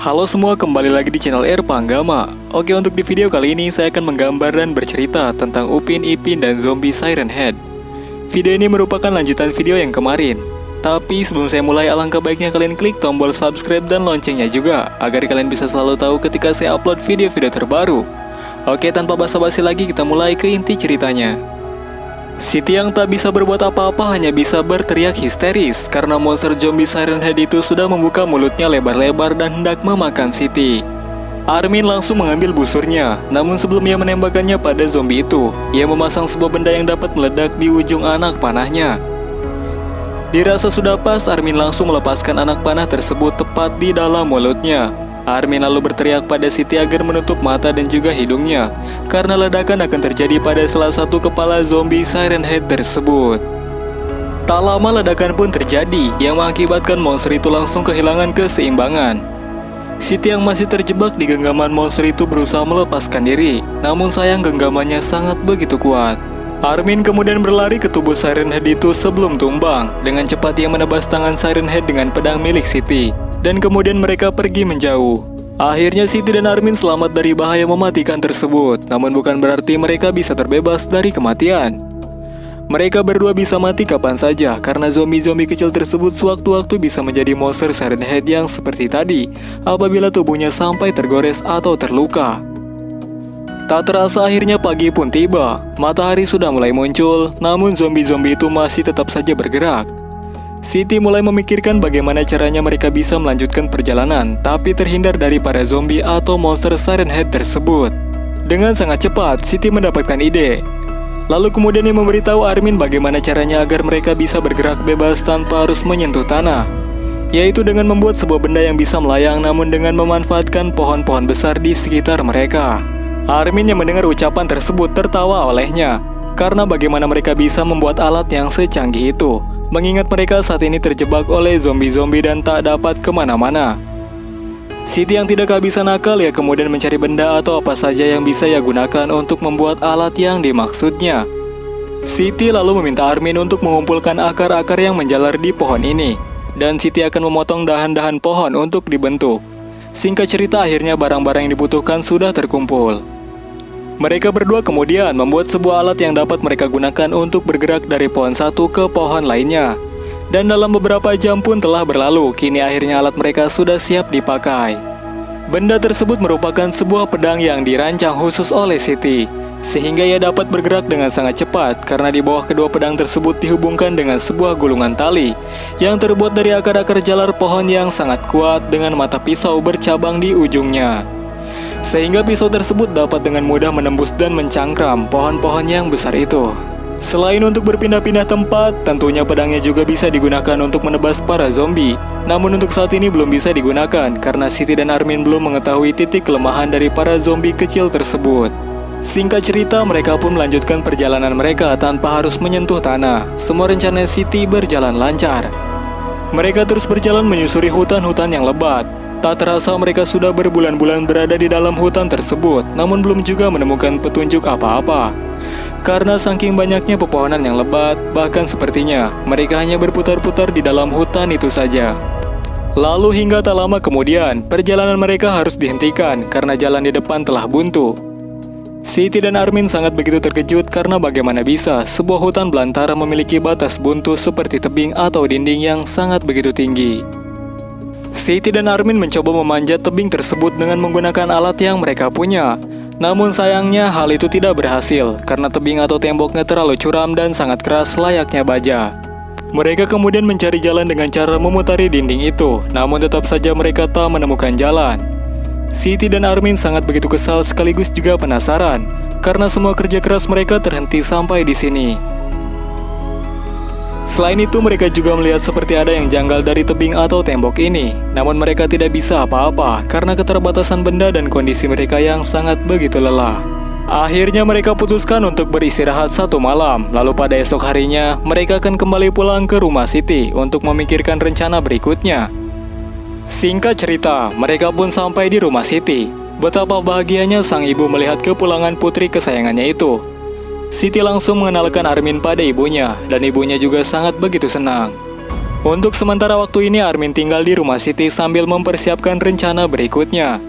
Halo semua, kembali lagi di channel Irpanggama. Oke, untuk di video kali ini saya akan menggambar dan bercerita tentang Upin Ipin dan zombie Siren Head. Video ini merupakan lanjutan video yang kemarin. Tapi sebelum saya mulai, alangkah baiknya kalian klik tombol subscribe dan loncengnya juga, agar kalian bisa selalu tahu ketika saya upload video-video terbaru. Oke, tanpa basa-basi lagi kita mulai ke inti ceritanya. Siti yang tak bisa berbuat apa-apa hanya bisa berteriak histeris karena monster zombie Siren Head itu sudah membuka mulutnya lebar-lebar dan hendak memakan Siti. Armin langsung mengambil busurnya, namun sebelum ia menembakkannya pada zombie itu, ia memasang sebuah benda yang dapat meledak di ujung anak panahnya. Dirasa sudah pas, Armin langsung melepaskan anak panah tersebut tepat di dalam mulutnya. Armin lalu berteriak pada Siti agar menutup mata dan juga hidungnya, karena ledakan akan terjadi pada salah satu kepala zombie Siren Head tersebut. Tak lama ledakan pun terjadi, yang mengakibatkan monster itu langsung kehilangan keseimbangan. Siti yang masih terjebak di genggaman monster itu berusaha melepaskan diri, namun sayang genggamannya sangat begitu kuat. Armin kemudian berlari ke tubuh Siren Head itu sebelum tumbang. Dengan cepat ia menebas tangan Siren Head dengan pedang milik Siti, dan kemudian mereka pergi menjauh. Akhirnya Siti dan Armin selamat dari bahaya mematikan tersebut, namun bukan berarti mereka bisa terbebas dari kematian. Mereka berdua bisa mati kapan saja, karena zombie-zombie kecil tersebut sewaktu-waktu bisa menjadi monster Siren Head yang seperti tadi, apabila tubuhnya sampai tergores atau terluka. Tak terasa akhirnya pagi pun tiba, matahari sudah mulai muncul, namun zombie-zombie itu masih tetap saja bergerak. Siti mulai memikirkan bagaimana caranya mereka bisa melanjutkan perjalanan, tapi terhindar dari para zombie atau monster Siren Head tersebut. Dengan sangat cepat, Siti mendapatkan ide. Lalu kemudian ia memberitahu Armin bagaimana caranya agar mereka bisa bergerak bebas tanpa harus menyentuh tanah, yaitu dengan membuat sebuah benda yang bisa melayang namun dengan memanfaatkan pohon-pohon besar di sekitar mereka. Armin yang mendengar ucapan tersebut tertawa olehnya, karena bagaimana mereka bisa membuat alat yang secanggih itu, mengingat mereka saat ini terjebak oleh zombie-zombie dan tak dapat kemana-mana. Siti yang tidak kehabisan akal ya kemudian mencari benda atau apa saja yang bisa ia gunakan untuk membuat alat yang dimaksudnya. Siti lalu meminta Armin untuk mengumpulkan akar-akar yang menjalar di pohon ini, dan Siti akan memotong dahan-dahan pohon untuk dibentuk. Singkat cerita, akhirnya barang-barang yang dibutuhkan sudah terkumpul. Mereka berdua kemudian membuat sebuah alat yang dapat mereka gunakan untuk bergerak dari pohon satu ke pohon lainnya. Dan dalam beberapa jam pun telah berlalu, kini akhirnya alat mereka sudah siap dipakai. Benda tersebut merupakan sebuah pedang yang dirancang khusus oleh Siti, sehingga ia dapat bergerak dengan sangat cepat karena di bawah kedua pedang tersebut dihubungkan dengan sebuah gulungan tali yang terbuat dari akar-akar jalar pohon yang sangat kuat dengan mata pisau bercabang di ujungnya. Sehingga pisau tersebut dapat dengan mudah menembus dan mencangkram pohon-pohon yang besar itu. Selain untuk berpindah-pindah tempat, tentunya pedangnya juga bisa digunakan untuk menebas para zombie. Namun untuk saat ini belum bisa digunakan karena Siti dan Armin belum mengetahui titik kelemahan dari para zombie kecil tersebut. Singkat cerita, mereka pun melanjutkan perjalanan mereka tanpa harus menyentuh tanah. Semua rencana Siti berjalan lancar. Mereka terus berjalan menyusuri hutan-hutan yang lebat. Tak terasa mereka sudah berbulan-bulan berada di dalam hutan tersebut, namun belum juga menemukan petunjuk apa-apa. Karena saking banyaknya pepohonan yang lebat, bahkan sepertinya mereka hanya berputar-putar di dalam hutan itu saja. Lalu hingga tak lama kemudian, perjalanan mereka harus dihentikan karena jalan di depan telah buntu. Siti dan Armin sangat begitu terkejut karena bagaimana bisa sebuah hutan belantara memiliki batas buntu seperti tebing atau dinding yang sangat begitu tinggi. Siti dan Armin mencoba memanjat tebing tersebut dengan menggunakan alat yang mereka punya. Namun sayangnya hal itu tidak berhasil karena tebing atau temboknya terlalu curam dan sangat keras layaknya baja. Mereka kemudian mencari jalan dengan cara memutari dinding itu, namun tetap saja mereka tak menemukan jalan. Siti dan Armin sangat begitu kesal sekaligus juga penasaran karena semua kerja keras mereka terhenti sampai di sini. Selain itu, mereka juga melihat seperti ada yang janggal dari tebing atau tembok ini. Namun mereka tidak bisa apa-apa karena keterbatasan benda dan kondisi mereka yang sangat begitu lelah. Akhirnya mereka putuskan untuk beristirahat satu malam. Lalu pada esok harinya, mereka akan kembali pulang ke rumah Siti untuk memikirkan rencana berikutnya. Singkat cerita, mereka pun sampai di rumah Siti. Betapa bahagianya sang ibu melihat kepulangan putri kesayangannya itu. Siti langsung mengenalkan Armin pada ibunya, dan ibunya juga sangat begitu senang. Untuk sementara waktu ini Armin tinggal di rumah Siti sambil mempersiapkan rencana berikutnya.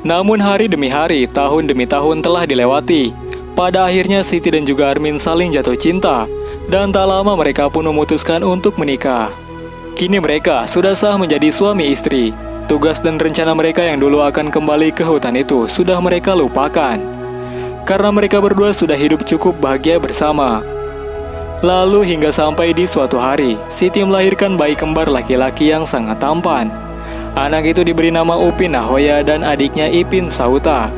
Namun hari demi hari, tahun demi tahun telah dilewati. Pada akhirnya Siti dan juga Armin saling jatuh cinta, dan tak lama mereka pun memutuskan untuk menikah. Kini mereka sudah sah menjadi suami istri. Tugas dan rencana mereka yang dulu akan kembali ke hutan itu sudah mereka lupakan. Karena mereka berdua sudah hidup cukup bahagia bersama. Lalu hingga sampai di suatu hari, Siti melahirkan bayi kembar laki-laki yang sangat tampan. Anak itu diberi nama Upin Ahoya dan adiknya Ipin Sauta.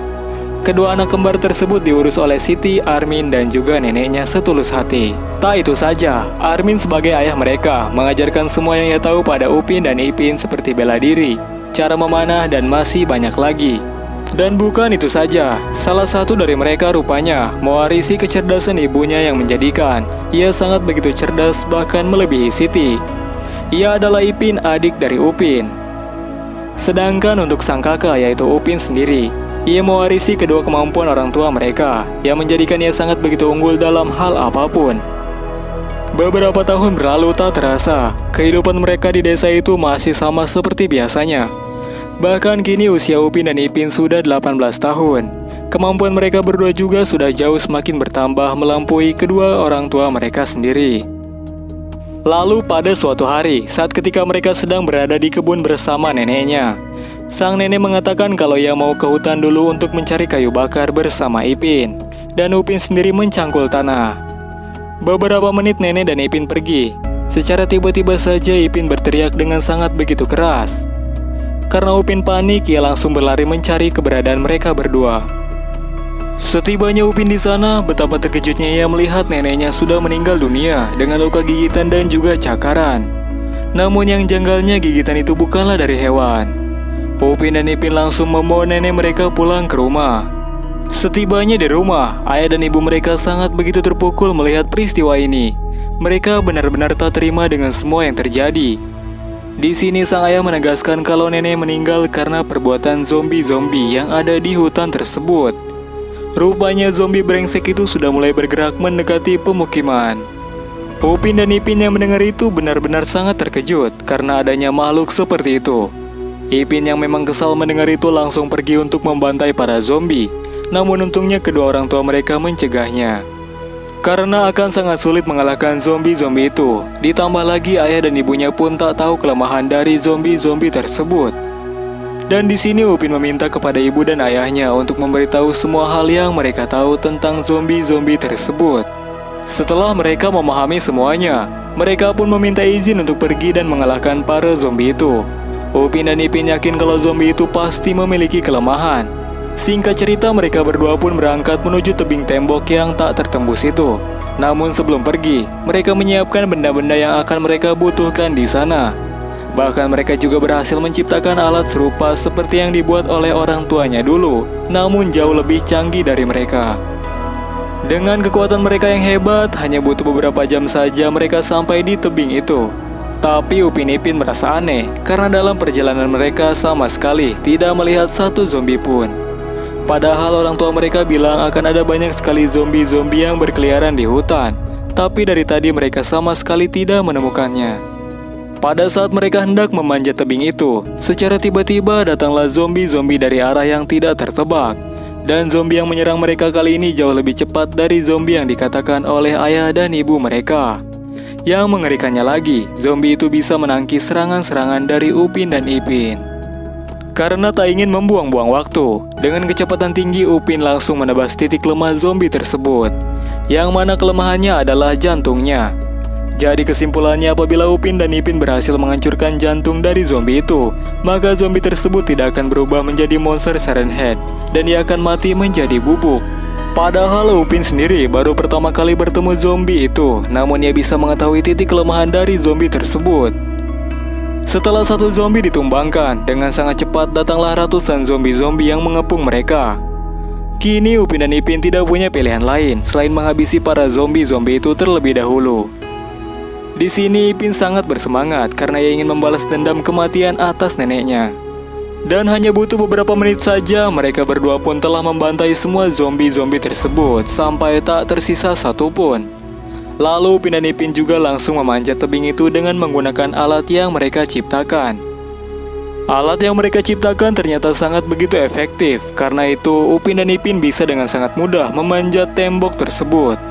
Kedua anak kembar tersebut diurus oleh Siti, Armin, dan juga neneknya setulus hati. Tak itu saja, Armin sebagai ayah mereka mengajarkan semua yang ia tahu pada Upin dan Ipin seperti bela diri, cara memanah, dan masih banyak lagi. Dan bukan itu saja, salah satu dari mereka rupanya mewarisi kecerdasan ibunya yang menjadikan ia sangat begitu cerdas bahkan melebihi Siti. Ia adalah Ipin, adik dari Upin. Sedangkan untuk sang kakak yaitu Upin sendiri, ia mewarisi kedua kemampuan orang tua mereka yang menjadikan ia sangat begitu unggul dalam hal apapun. Beberapa tahun berlalu tak terasa, kehidupan mereka di desa itu masih sama seperti biasanya. Bahkan kini usia Upin dan Ipin sudah 18 tahun. Kemampuan mereka berdua juga sudah jauh semakin bertambah melampaui kedua orang tua mereka sendiri. Lalu pada suatu hari, saat ketika mereka sedang berada di kebun bersama neneknya, sang nenek mengatakan kalau ia mau ke hutan dulu untuk mencari kayu bakar bersama Ipin, dan Upin sendiri mencangkul tanah. Beberapa menit nenek dan Ipin pergi. Secara tiba-tiba saja Ipin berteriak dengan sangat begitu keras. Karena Upin panik, ia langsung berlari mencari keberadaan mereka berdua. Setibanya Upin di sana, betapa terkejutnya ia melihat neneknya sudah meninggal dunia dengan luka gigitan dan juga cakaran. Namun yang janggalnya, gigitan itu bukanlah dari hewan. Upin dan Ipin langsung membawa nenek mereka pulang ke rumah. Setibanya di rumah, ayah dan ibu mereka sangat begitu terpukul melihat peristiwa ini. Mereka benar-benar tak terima dengan semua yang terjadi. Di sini sang ayah menegaskan kalau nenek meninggal karena perbuatan zombie-zombie yang ada di hutan tersebut. Rupanya zombie brengsek itu sudah mulai bergerak mendekati pemukiman. Upin dan Ipin yang mendengar itu benar-benar sangat terkejut karena adanya makhluk seperti itu. Ipin yang memang kesal mendengar itu langsung pergi untuk membantai para zombie. Namun untungnya kedua orang tua mereka mencegahnya. Karena akan sangat sulit mengalahkan zombie-zombie itu. Ditambah lagi ayah dan ibunya pun tak tahu kelemahan dari zombie-zombie tersebut. Dan di sini Upin meminta kepada ibu dan ayahnya untuk memberitahu semua hal yang mereka tahu tentang zombie-zombie tersebut. Setelah mereka memahami semuanya, mereka pun meminta izin untuk pergi dan mengalahkan para zombie itu. Upin dan Ipin yakin kalau zombie itu pasti memiliki kelemahan. Singkat cerita, mereka berdua pun berangkat menuju tebing tembok yang tak tertembus itu. Namun sebelum pergi, mereka menyiapkan benda-benda yang akan mereka butuhkan di sana. Bahkan mereka juga berhasil menciptakan alat serupa seperti yang dibuat oleh orang tuanya dulu, namun jauh lebih canggih dari mereka. Dengan kekuatan mereka yang hebat, hanya butuh beberapa jam saja mereka sampai di tebing itu. Tapi Upin Ipin merasa aneh, karena dalam perjalanan mereka sama sekali tidak melihat satu zombie pun. Padahal orang tua mereka bilang akan ada banyak sekali zombie-zombie yang berkeliaran di hutan, tapi dari tadi mereka sama sekali tidak menemukannya. Pada saat mereka hendak memanjat tebing itu, secara tiba-tiba datanglah zombie-zombie dari arah yang tidak tertebak. Dan zombie yang menyerang mereka kali ini jauh lebih cepat dari zombie yang dikatakan oleh ayah dan ibu mereka. Yang mengerikannya lagi, zombie itu bisa menangkis serangan-serangan dari Upin dan Ipin. Karena tak ingin membuang-buang waktu, dengan kecepatan tinggi Upin langsung menebas titik lemah zombie tersebut, yang mana kelemahannya adalah jantungnya. Jadi kesimpulannya, apabila Upin dan Ipin berhasil menghancurkan jantung dari zombie itu, maka zombie tersebut tidak akan berubah menjadi monster Siren Head, dan ia akan mati menjadi bubuk. Padahal Upin sendiri baru pertama kali bertemu zombie itu, namun ia bisa mengetahui titik kelemahan dari zombie tersebut. Setelah satu zombie ditumbangkan, dengan sangat cepat datanglah ratusan zombie-zombie yang mengepung mereka. Kini Upin dan Ipin tidak punya pilihan lain selain menghabisi para zombie-zombie itu terlebih dahulu. Di sini Ipin sangat bersemangat karena ia ingin membalas dendam kematian atas neneknya. Dan hanya butuh beberapa menit saja, mereka berdua pun telah membantai semua zombie-zombie tersebut sampai tak tersisa satu pun. Lalu Upin dan Ipin juga langsung memanjat tebing itu dengan menggunakan alat yang mereka ciptakan. Alat yang mereka ciptakan ternyata sangat begitu efektif. Karena itu Upin dan Ipin bisa dengan sangat mudah memanjat tembok tersebut.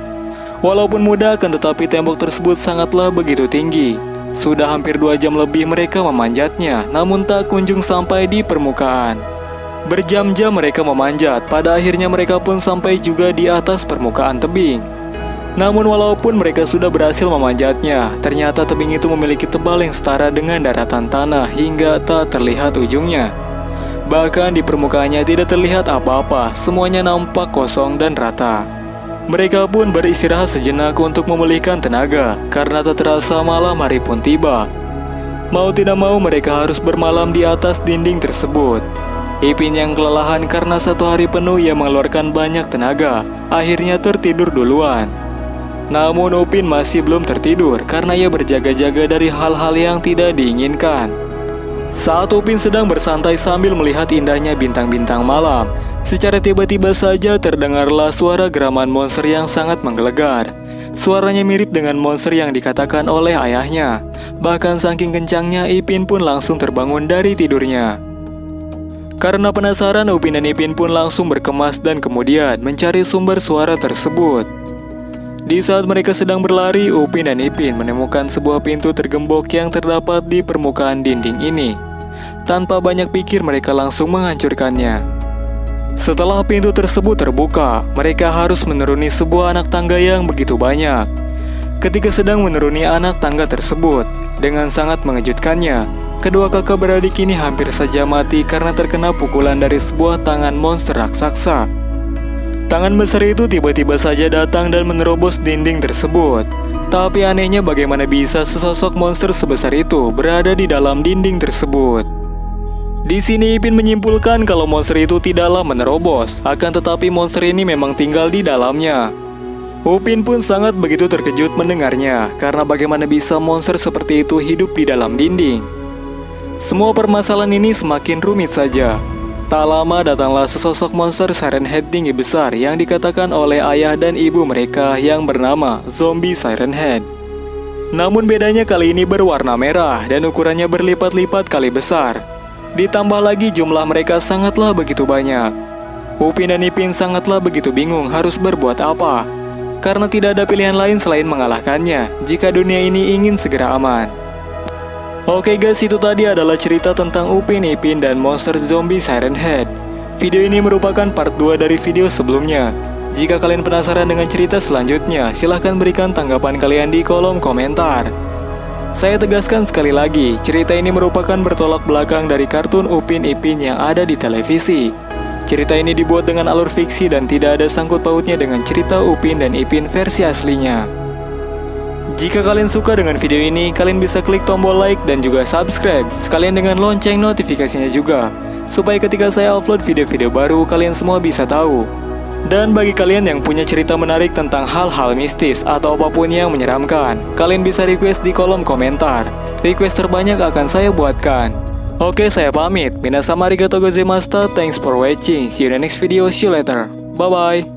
Walaupun mudah, akan tetapi tembok tersebut sangatlah begitu tinggi. Sudah hampir 2 jam lebih mereka memanjatnya, namun tak kunjung sampai di permukaan. Berjam-jam mereka memanjat, pada akhirnya mereka pun sampai juga di atas permukaan tebing. Namun walaupun mereka sudah berhasil memanjatnya, ternyata tebing itu memiliki tebal yang setara dengan daratan tanah hingga tak terlihat ujungnya. Bahkan di permukaannya tidak terlihat apa-apa, semuanya nampak kosong dan rata. Mereka pun beristirahat sejenak untuk memulihkan tenaga, karena tak terasa malam hari pun tiba. Mau tidak mau mereka harus bermalam di atas dinding tersebut. Ipin yang kelelahan karena 1 hari penuh ia mengeluarkan banyak tenaga, akhirnya tertidur duluan. Namun Upin masih belum tertidur karena ia berjaga-jaga dari hal-hal yang tidak diinginkan. Saat Upin sedang bersantai sambil melihat indahnya bintang-bintang malam, secara tiba-tiba saja terdengarlah suara geraman monster yang sangat menggelegar. Suaranya mirip dengan monster yang dikatakan oleh ayahnya. Bahkan saking kencangnya Ipin pun langsung terbangun dari tidurnya. Karena penasaran, Upin dan Ipin pun langsung berkemas dan kemudian mencari sumber suara tersebut. Di saat mereka sedang berlari, Upin dan Ipin menemukan sebuah pintu tergembok yang terdapat di permukaan dinding ini. Tanpa banyak pikir, mereka langsung menghancurkannya. Setelah pintu tersebut terbuka, mereka harus menuruni sebuah anak tangga yang begitu banyak. Ketika sedang menuruni anak tangga tersebut, dengan sangat mengejutkannya, kedua kakak beradik ini hampir saja mati karena terkena pukulan dari sebuah tangan monster raksasa. Tangan besar itu tiba-tiba saja datang dan menerobos dinding tersebut. Tapi anehnya bagaimana bisa sesosok monster sebesar itu berada di dalam dinding tersebut. Di sini Ipin menyimpulkan kalau monster itu tidaklah menerobos, akan tetapi monster ini memang tinggal di dalamnya. Upin pun sangat begitu terkejut mendengarnya, karena bagaimana bisa monster seperti itu hidup di dalam dinding. Semua permasalahan ini semakin rumit saja. Tak lama datanglah sesosok monster Siren Head tinggi besar yang dikatakan oleh ayah dan ibu mereka yang bernama Zombie Siren Head. Namun bedanya kali ini berwarna merah dan ukurannya berlipat-lipat kali besar. Ditambah lagi jumlah mereka sangatlah begitu banyak. Upin dan Ipin sangatlah begitu bingung harus berbuat apa, karena tidak ada pilihan lain selain mengalahkannya jika dunia ini ingin segera aman. Oke guys, itu tadi adalah cerita tentang Upin Ipin dan monster zombie Siren Head. Video ini merupakan part 2 dari video sebelumnya. Jika kalian penasaran dengan cerita selanjutnya, silahkan berikan tanggapan kalian di kolom komentar. Saya tegaskan sekali lagi, cerita ini merupakan bertolak belakang dari kartun Upin Ipin yang ada di televisi. Cerita ini dibuat dengan alur fiksi dan tidak ada sangkut pautnya dengan cerita Upin dan Ipin versi aslinya. Jika kalian suka dengan video ini, kalian bisa klik tombol like dan juga subscribe, sekalian dengan lonceng notifikasinya juga, supaya ketika saya upload video-video baru, kalian semua bisa tahu. Dan bagi kalian yang punya cerita menarik tentang hal-hal mistis atau apapun yang menyeramkan, kalian bisa request di kolom komentar. Request terbanyak akan saya buatkan. Oke, saya pamit. Minasama arigatou gozaimashita. Thanks for watching. See you in the next video. See you later. Bye-bye.